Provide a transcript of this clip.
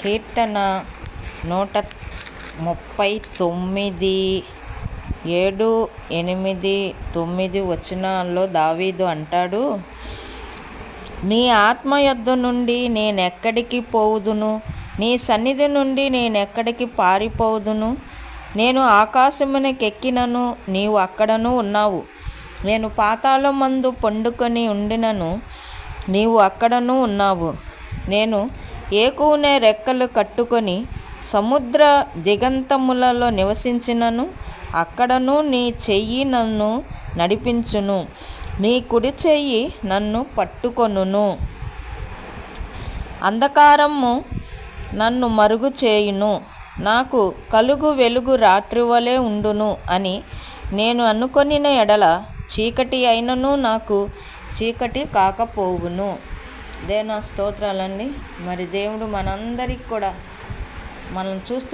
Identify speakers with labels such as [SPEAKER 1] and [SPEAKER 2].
[SPEAKER 1] కీర్తన 139 7, 8, 9 వచనాల్లో దావీదు అంటాడు, నీ ఆత్మ యొద్ద నుండి నేనెక్కడికి పోవుదును? నీ సన్నిధి నుండి నేనెక్కడికి పారిపోవుదును? నేను ఆకాశమునకెక్కినను నీవు అక్కడను ఉన్నావు. నేను పాతాళమందు పండుకొని ఉండినను నీవు అక్కడను ఉన్నావు. నేను ఏకునే రెక్కలు కట్టుకొని సముద్ర దిగంతములలో నివసించినను అక్కడను నీ చెయ్యి నన్ను నడిపించును, నీ కుడి చెయ్యి నన్ను పట్టుకొనును. అంధకారము నన్ను మరుగు చేయును, నాకు కలుగు వెలుగు రాత్రి వలె ఉండును అని నేను అనుకొనిన ఎడల చీకటి అయినను నాకు చీకటి కాకపోవును. దేవుని స్తోత్రాలండి. మరి దేవుడు మనందరికి కూడా మనం చూస్తున్న